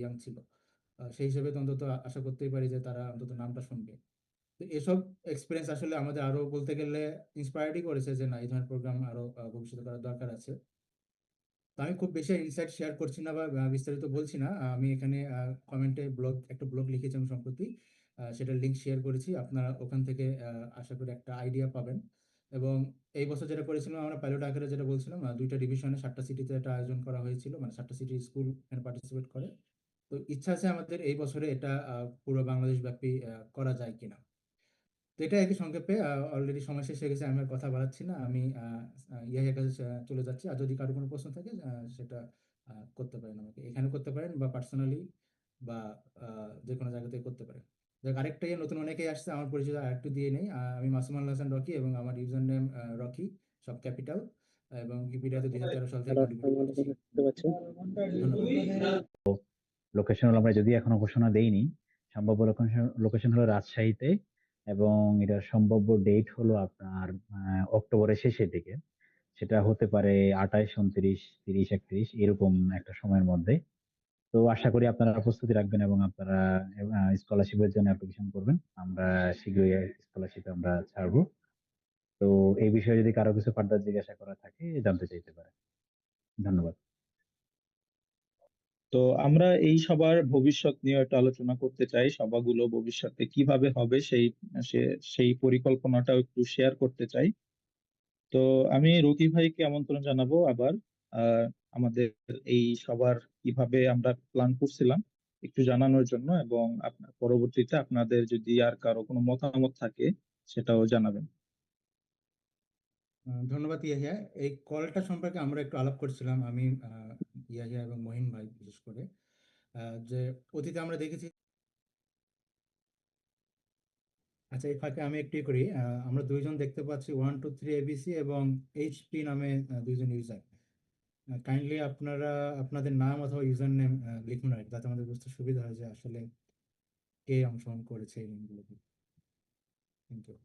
Young ছিল। সেই হিসেবে তো অন্তত আশা করতেই পারি যে তারা অন্তত নামটা শুনবে। তো এসব এক্সপিরিয়েন্স আসলে আমাদের আরো বলতে গেলে ইন্সপায়ার্ডই করেছে যে না, এই ধরনের প্রোগ্রাম আরো ভবিষ্যতে করার দরকার আছে। তো আমি খুব বেশি ইনসাইট শেয়ার করছি না বা বিস্তারিত বলছি না। আমি এখানে কমেন্টে একটা ব্লগ লিখেছি আমি সম্প্রতি, সেটার লিঙ্ক শেয়ার করেছি। আপনারা ওখান থেকে আশা করি একটা আইডিয়া পাবেন। এবং এই বছর যেটা করেছিলাম আমরা পাইলট আকারে, যেটা বলছিলাম, 2টা ডিভিশনে 7টা সিটিতে এটা আয়োজন করা হয়েছিল, মানে 7টা সিটি স্কুল এখানে পার্টিসিপেট করে। তো ইচ্ছা আছে আমাদের এই বছরে এটা পুরো বাংলাদেশ ব্যাপী করা যায় কিনা। তো এটা একই সংক্ষেপে, অলরেডি সময় শেষ হয়ে গেছে, আমি আর কথা বাড়াচ্ছি না। আমি ইয়াহিয়ার কাছে চলে যাচ্ছি। আর যদি কারো কোনো প্রশ্ন থাকে সেটা করতে পারেন, আমাকে এখানে করতে পারেন বা পার্সোনালি বা যে কোনো জায়গাতে করতে পারেন। দেখ, আরেকটা নতুন অনেকেই আসছে, আমার পরিচয় আরেকটু দিয়ে নেই। আমি মাসুম আল হাসান রকি এবং আমার ইউজার নেম রকি, সব ক্যাপিটাল, এবং উইকিপিডিয়াতে 2013 সাল থেকে হ্যালো, কন্ট্রিবিউট আসসালামু করতেছি। আলাইকুম, শুনতে পাচ্ছেন? ধন্যবাদ। লোকেশন হলো, আমরা যদি এখনো ঘোষণা দেইনি, সম্ভাব্য লোকেশন হলো রাজশাহীতে, এবং এটার সম্ভাব্য ডেট হলো আপনার অক্টোবরের শেষের দিকে। সেটা হতে পারে 28, 29, 30, 31 এরকম একটা সময়ের মধ্যে। তো আশা করি আপনারা প্রস্তুতি রাখবেন এবং আপনারা স্কলারশিপের জন্য অ্যাপ্লিকেশন করবেন। আমরা শীঘ্রই স্কলারশিপ আমরা ছাড়বো। তো এই বিষয়ে যদি কারো কিছু ফার্দার জিজ্ঞাসা করা থাকে জানতে চাইতে পারে। ধন্যবাদ। তো আমরা এই সবার ভবিষ্যৎ নিয়ে একটা আলোচনা করতে চাই, সভাগুলো ভবিষ্যতে কিভাবে হবে সেই পরিকল্পনাটাও একটু শেয়ার করতে চাই। তো আমি রকি ভাইকে আমন্ত্রণ জানাবো আবার আহ আমাদের এই সবার কিভাবে আমরা প্ল্যান করছিলাম একটু জানানোর জন্য, এবং আপনার পরবর্তীতে আপনাদের যদি আর কারো কোনো মতামত থাকে সেটাও জানাবেন। ধন্যবাদ ইয়াহিয়া। এই কলটা সম্পর্কে আমরা একটু আলাপ করছিলাম, আমি ইয়াহিয়া এবং মহিন ভাই বিশেষ করে, যে অতীতে আমরা দেখেছি। আচ্ছা, এই ফাঁকে আমি একটু করি। আমরা দুইজন দেখতে পাচ্ছি 123 এবিসি এবং এইচপি নামে দুইজন ইউজার। কাইন্ডলি আপনারা আপনাদের নাম অথবা ইউজার নেম লিখুন, আর কি, যাতে আমাদের বুঝতে সুবিধা হয় যে আসলে কে অংশগ্রহণ করেছে এই লিঙ্কগুলোতে। Thank you.